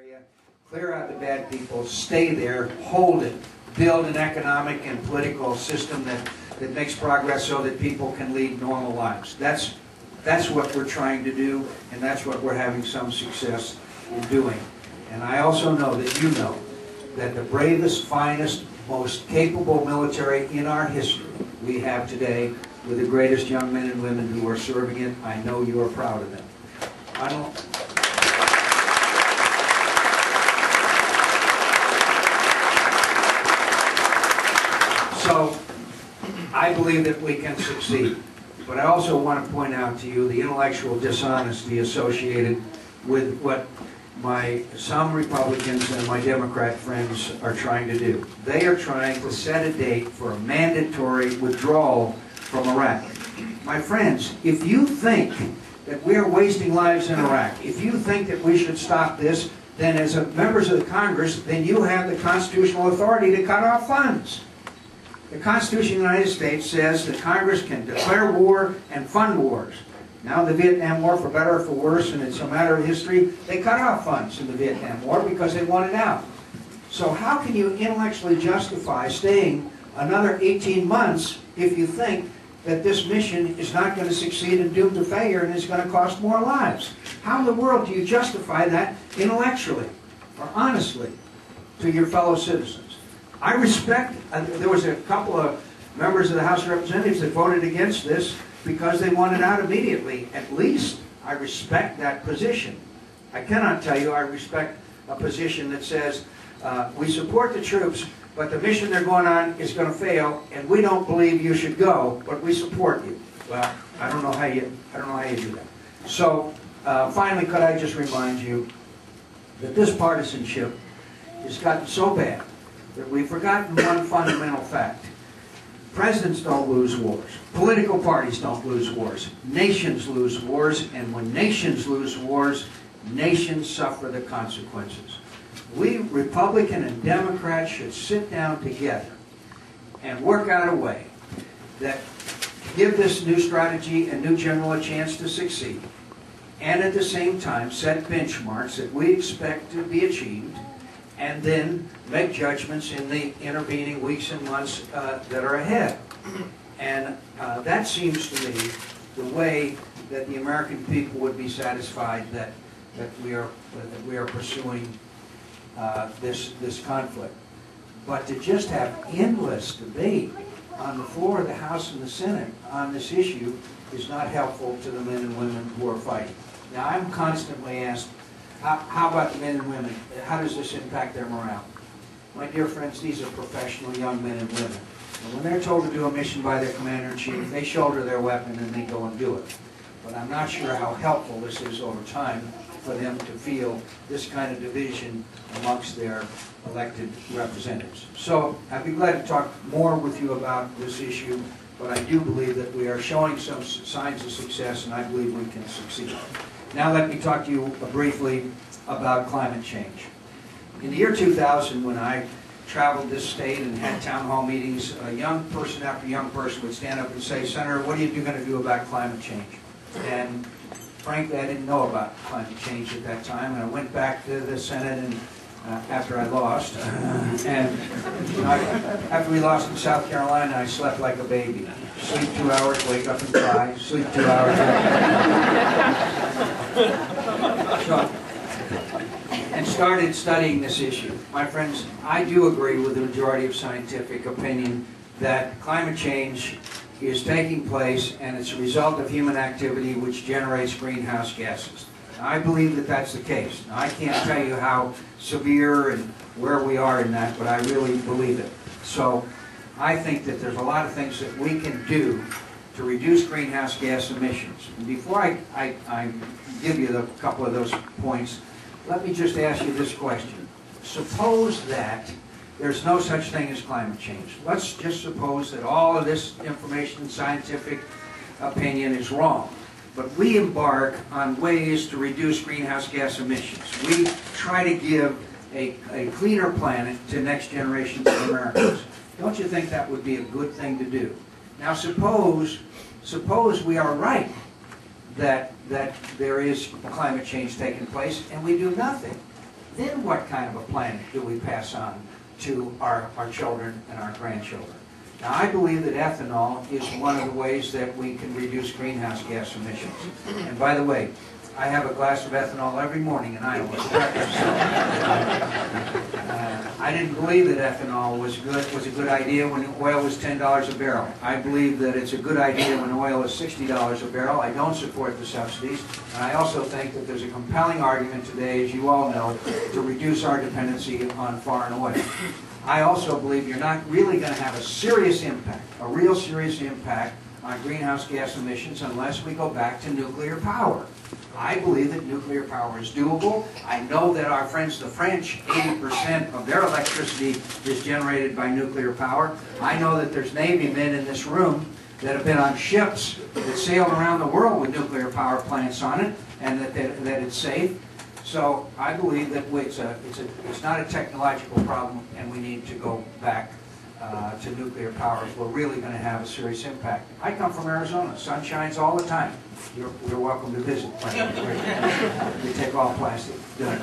area, clear out the bad people, stay there, hold it, build an economic and political system that makes progress so that people can lead normal lives. That's what we're trying to do, and that's what we're having some success in doing. And I also know that you know that the bravest, finest, most capable military in our history we have today, with the greatest young men and women who are serving it. I know you are proud of them. So, I believe that we can succeed. But I also want to point out to you the intellectual dishonesty associated with what some Republicans and my Democrat friends are trying to do. They are trying to set a date for a mandatory withdrawal from Iraq. My friends, if you think that we are wasting lives in Iraq, if you think that we should stop this, then as members of the Congress, then you have the constitutional authority to cut off funds. The Constitution of the United States says that Congress can declare war and fund wars. Now the Vietnam War, for better or for worse, and it's a matter of history, they cut off funds in the Vietnam War because they wanted out. So how can you intellectually justify staying another 18 months if you think that this mission is not going to succeed and doomed to failure and is going to cost more lives? How in the world do you justify that intellectually or honestly to your fellow citizens? I respect, there was a couple of members of the House of Representatives that voted against this because they wanted out immediately. At least I respect that position. I cannot tell you I respect a position that says we support the troops, but the mission they're going on is going to fail, and we don't believe you should go, but we support you. Well, I don't know how you do that. So finally, could I just remind you that this partisanship has gotten so bad that we've forgotten one fundamental fact. Presidents don't lose wars. Political parties don't lose wars. Nations lose wars, and when nations lose wars, nations suffer the consequences. We, Republican and Democrats, should sit down together and work out a way that give this new strategy and new general a chance to succeed, and at the same time set benchmarks that we expect to be achieved, and then make judgments in the intervening weeks and months that are ahead. And that seems to me the way that the American people would be satisfied that we are pursuing this conflict. But to just have endless debate on the floor of the House and the Senate on this issue is not helpful to the men and women who are fighting. Now, I'm constantly asked, how about the men and women? How does this impact their morale? My dear friends, these are professional young men and women. And when they're told to do a mission by their commander-in-chief, they shoulder their weapon and they go and do it. But I'm not sure how helpful this is over time for them to feel this kind of division amongst their elected representatives. So I'd be glad to talk more with you about this issue, but I do believe that we are showing some signs of success, and I believe we can succeed. Now let me talk to you briefly about climate change. In the year 2000, when I traveled this state and had town hall meetings, a young person after young person would stand up and say, "Senator, what are you going to do about climate change?" And frankly, I didn't know about climate change at that time, and I went back to the Senate and after I lost, and after we lost in South Carolina, I slept like a baby. Sleep 2 hours, wake up and cry. Sleep 2 hours. And started studying this issue. My friends, I do agree with the majority of scientific opinion that climate change is taking place, and it's a result of human activity which generates greenhouse gases. I believe that that's the case. Now, I can't tell you how severe and where we are in that, but I really believe it. So I think that there's a lot of things that we can do to reduce greenhouse gas emissions. And before I give you a couple of those points, let me just ask you this question. Suppose that there's no such thing as climate change. Let's just suppose that all of this information and scientific opinion is wrong. But we embark on ways to reduce greenhouse gas emissions. We try to give a cleaner planet to next generations of Americans. Don't you think that would be a good thing to do? Now suppose we are right that there is climate change taking place and we do nothing. then what kind of a planet do we pass on to our children and our grandchildren? Now, I believe that ethanol is one of the ways that we can reduce greenhouse gas emissions. And by the way, I have a glass of ethanol every morning in Iowa. I didn't believe that ethanol was a good idea when oil was $10 a barrel. I believe that it's a good idea when oil is $60 a barrel. I don't support the subsidies. And I also think that there's a compelling argument today, as you all know, to reduce our dependency on foreign oil. I also believe you're not really going to have a serious impact, a real serious impact on greenhouse gas emissions unless we go back to nuclear power. I believe that nuclear power is doable. I know that our friends, the French, 80% of their electricity is generated by nuclear power. I know that there's Navy men in this room that have been on ships that sailed around the world with nuclear power plants on it, and that it's safe. So I believe that it's not a technological problem, and we need to go back to nuclear power if we're really going to have a serious impact. I come from Arizona. Sun shines all the time. You're welcome to visit. We take all plastic. Done.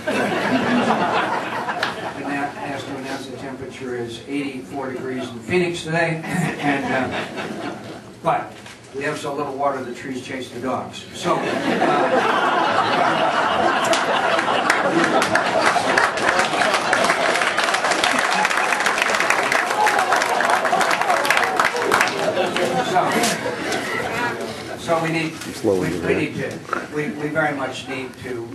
And now, as to announce, the temperature is 84 degrees in Phoenix today, but we have so little water the trees chase the dogs. So. So we very much need to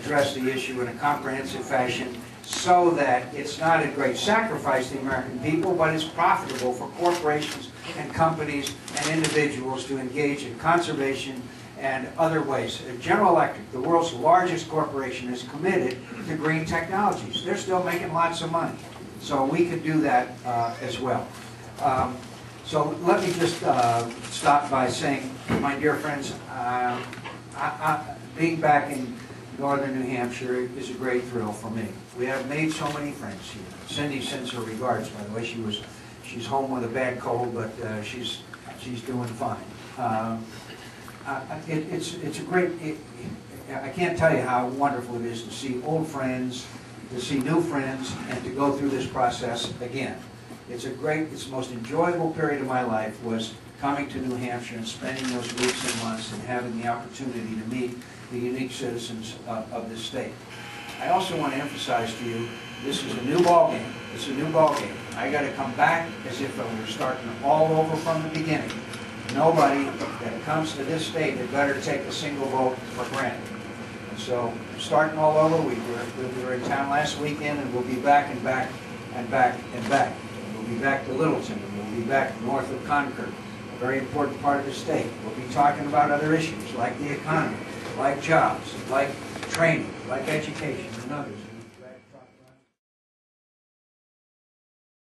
address the issue in a comprehensive fashion so that it's not a great sacrifice to the American people, but it's profitable for corporations and companies and individuals to engage in conservation and other ways. General Electric, the world's largest corporation, is committed to green technologies. They're still making lots of money. So we could do that as well. So let me just stop by saying, my dear friends, being back in northern New Hampshire is a great thrill for me. We have made so many friends here. Cindy sends her regards, by the way. She's home with a bad cold, but she's doing fine. It's a great. I can't tell you how wonderful it is to see old friends, to see new friends, and to go through this process again. It's the most enjoyable period of my life was coming to New Hampshire and spending those weeks and months and having the opportunity to meet the unique citizens of this state. I also want to emphasize to you, this is a new ball game. It's a new ball game. I got to come back as if I were starting all over from the beginning. Nobody that comes to this state had better take a single vote for granted. And so, starting all over, we were in town last weekend, and we'll be back and back and back and back. We'll be back to Littleton, and we'll be back north of Concord, a very important part of the state. We'll be talking about other issues like the economy, like jobs, like training, like education, and others.